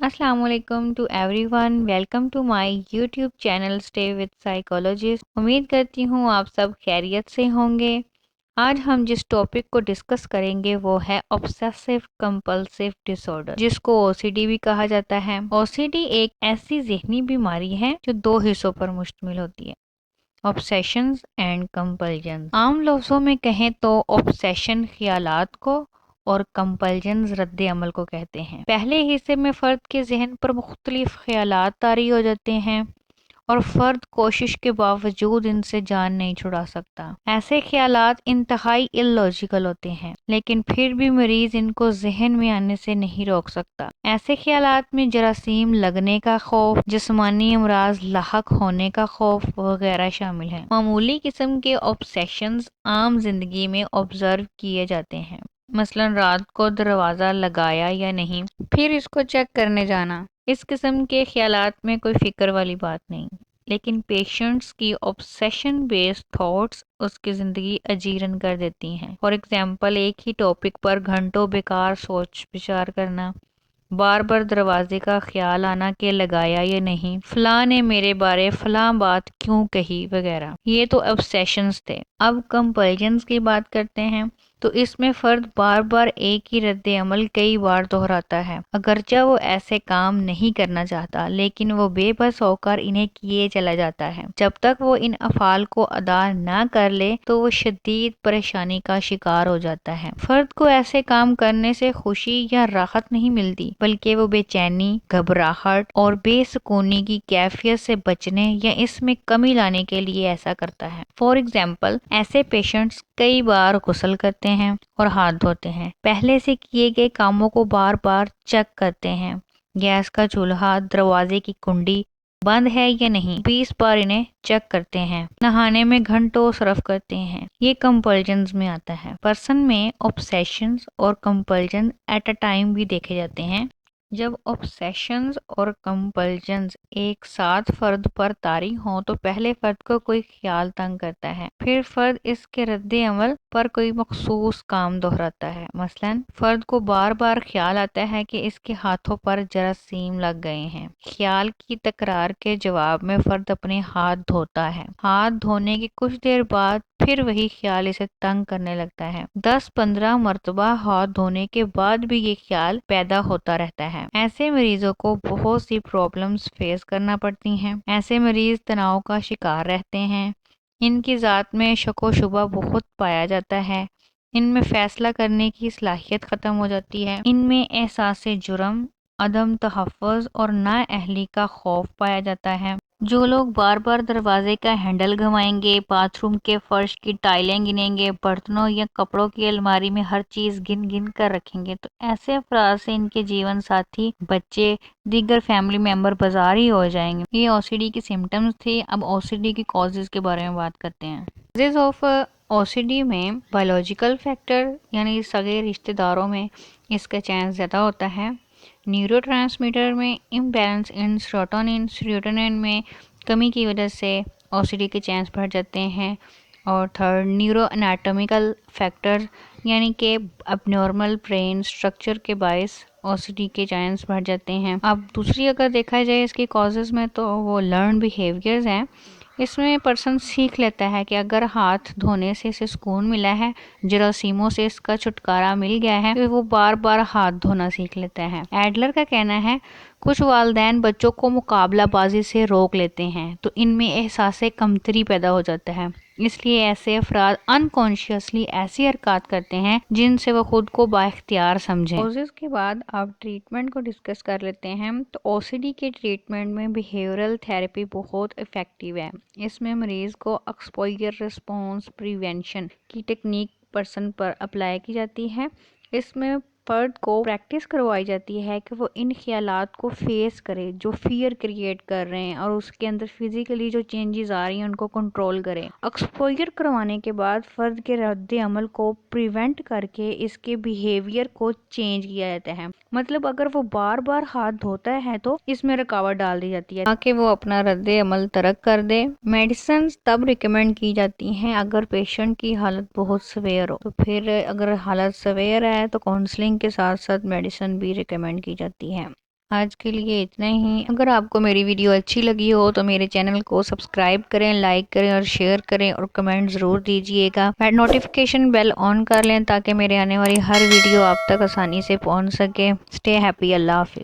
السلام علیکم to everyone, welcome to my YouTube channel stay with psychologist. امید کرتی ہوں آپ سب خیریت سے ہوں گے۔ آج ہم جس ٹاپک کو ڈسکس کریں گے وہ ہے obsessive compulsive disorder، جس کو OCD بھی کہا جاتا ہے۔ OCD ایک ایسی ذہنی بیماری ہے جو 2 حصوں پر مشتمل ہوتی ہے: obsessions and compulsions۔ عام لفظوں میں کہیں تو obsession خیالات کو اور compulsions رد عمل کو کہتے ہیں۔ پہلے حصے میں فرد کے ذہن پر مختلف خیالات طاری ہو جاتے ہیں اور فرد کوشش کے باوجود ان سے جان نہیں چھڑا سکتا۔ ایسے خیالات انتہائی illogical ہوتے ہیں، لیکن پھر بھی مریض ان کو ذہن میں آنے سے نہیں روک سکتا۔ ایسے خیالات میں جراثیم لگنے کا خوف، جسمانی امراض لاحق ہونے کا خوف وغیرہ شامل ہیں۔ معمولی قسم کے obsessions عام زندگی میں آبزرو کیے جاتے ہیں، مثلا رات کو دروازہ لگایا یا نہیں، پھر اس کو چیک کرنے جانا۔ اس قسم کے خیالات میں کوئی فکر والی بات نہیں، لیکن پیشنٹس کی obsession based thoughts اس کی زندگی اجیرن کر دیتی ہیں۔ فار ایگزامپل، ایک ہی ٹاپک پر گھنٹوں بیکار سوچ بچار کرنا، بار بار دروازے کا خیال آنا کہ لگایا یا نہیں، فلاں نے میرے بارے فلاں بات کیوں کہی وغیرہ۔ یہ تو obsessions تھے۔ اب compulsions کی بات کرتے ہیں تو اس میں فرد بار بار ایک ہی رد عمل کئی بار دہراتا ہے، اگرچہ وہ ایسے کام نہیں کرنا چاہتا، لیکن وہ بے بس ہو کر انہیں کیے چلا جاتا ہے۔ جب تک وہ ان افعال کو ادا نہ کر لے تو وہ شدید پریشانی کا شکار ہو جاتا ہے۔ فرد کو ایسے کام کرنے سے خوشی یا راحت نہیں ملتی، بلکہ وہ بے چینی، گھبراہٹ اور بے سکونی کی کیفیت سے بچنے یا اس میں کمی لانے کے لیے ایسا کرتا ہے۔ فار ایگزامپل، ایسے پیشنٹس کئی بار غسل کرتے ہیں اور ہاتھ دھوتے ہیں، پہلے سے کیے گئے کاموں کو بار بار چیک کرتے ہیں، گیس کا چولہا، دروازے کی کنڈی بند ہے یا نہیں، 20 بار انہیں چیک کرتے ہیں، نہانے میں گھنٹوں صرف کرتے ہیں۔ یہ compulsions میں آتا ہے۔ پرسن میں obsessions اور compulsions ایٹ اے ٹائم بھی دیکھے جاتے ہیں۔ جب obsessions اور compulsions ایک ساتھ فرد پر طاری ہوں تو پہلے فرد کو کوئی خیال تنگ کرتا ہے، پھر فرد اس کے رد عمل پر کوئی مخصوص کام دہراتا ہے۔ مثلا فرد کو بار بار خیال آتا ہے کہ اس کے ہاتھوں پر جراثیم لگ گئے ہیں۔ خیال کی تکرار کے جواب میں فرد اپنے ہاتھ دھوتا ہے۔ ہاتھ دھونے کی کچھ دیر بعد پھر وہی خیال اسے تنگ کرنے لگتا ہے۔ 10-15 مرتبہ ہاتھ دھونے کے بعد بھی یہ خیال پیدا ہوتا رہتا ہے۔ ایسے مریضوں کو بہت سی پرابلمز فیس کرنا پڑتی ہیں۔ ایسے مریض تناؤ کا شکار رہتے ہیں، ان کی ذات میں شک و شبہ بہت پایا جاتا ہے، ان میں فیصلہ کرنے کی صلاحیت ختم ہو جاتی ہے، ان میں احساس جرم، عدم تحفظ اور نااہلی کا خوف پایا جاتا ہے۔ جو لوگ بار بار دروازے کا ہینڈل گھمائیں گے، باتھ روم کے فرش کی ٹائلیں گنیں گے، برتنوں یا کپڑوں کی الماری میں ہر چیز گن گن کر رکھیں گے، تو ایسے افراد سے ان کے جیون ساتھی، بچے، دیگر فیملی ممبر بیزار ہی ہو جائیں گے۔ یہ OCD کی سمٹمز تھی۔ اب OCD کی کازز کے بارے میں بات کرتے ہیں۔ کازز آف OCD میں بایولوجیکل فیکٹر یعنی سگے رشتہ داروں میں اس کا چانس زیادہ ہوتا ہے، نیورو ٹرانسمیٹر میں امبیلنس ان سیروٹونین میں کمی کی وجہ سے OCD کے چانس بڑھ جاتے ہیں، اور تھرڈ نیورو اناٹومیکل فیکٹر یعنی کہ اب نارمل برین اسٹرکچر کے باعث OCD کے چانس بڑھ جاتے ہیں۔ اب دوسری اگر دیکھا جائے اس کی کازز میں تو وہ لرن بیہیویئرز ہیں۔ اس میں پرسن سیکھ لیتا ہے کہ اگر ہاتھ دھونے سے اسے سکون ملا ہے، جراثیموں سے اس کا چھٹکارا مل گیا ہے، تو وہ بار بار ہاتھ دھونا سیکھ لیتا ہے۔ ایڈلر کا کہنا ہے کچھ والدین بچوں کو مقابلہ بازی سے روک لیتے ہیں تو ان میں احساس کمتری پیدا ہو جاتا ہے، اس لیے ایسے افراد انکانشیسلی ایسی حرکات کرتے ہیں جن سے وہ خود کو بااختیار سمجھیں۔ کازز کے بعد آپ ٹریٹمنٹ کو ڈسکس کر لیتے ہیں تو OCD کے ٹریٹمنٹ میں بیہیورل تھراپی بہت افیکٹو ہے۔ اس میں مریض کو ایکسپوژر ریسپانس پریونشن کی ٹیکنیک پرسن پر اپلائی کی جاتی ہے۔ اس میں فرد کو پریکٹس کروائی جاتی ہے کہ وہ ان خیالات کو فیس کرے جو فیئر کریٹ کر رہے ہیں، اور اس کے اندر فزیکلی جو چینجز آ رہی ہیں ان کو کنٹرول کرے۔ ایکسپوژر کروانے کے بعد فرد کے رد عمل کو پریونٹ کر کے اس کے بیہیویئر کو چینج کیا جاتا ہے۔ مطلب اگر وہ بار بار ہاتھ دھوتا ہے تو اس میں رکاوٹ ڈال دی جاتی ہے تاکہ وہ اپنا رد عمل ترک کر دے۔ میڈیسنز تب ریکمینڈ کی جاتی ہیں اگر پیشنٹ کی حالت بہت سیویئر ہو، تو پھر اگر حالت سیویئر ہے تو کاؤنسلنگ کے ساتھ ساتھ میڈیسن بھی ریکمینڈ کی جاتی ہے۔ آج کے لیے اتنا ہی۔ اگر آپ کو میری ویڈیو اچھی لگی ہو تو میرے چینل کو سبسکرائب کریں، لائک کریں اور شیئر کریں اور کمنٹ ضرور دیجیے گا۔ نوٹیفیکیشن بیل آن کر لیں تاکہ میرے آنے والی ہر ویڈیو آپ تک آسانی سے پہنچ سکے۔ اسٹے ہیپی، اللہ حافظ۔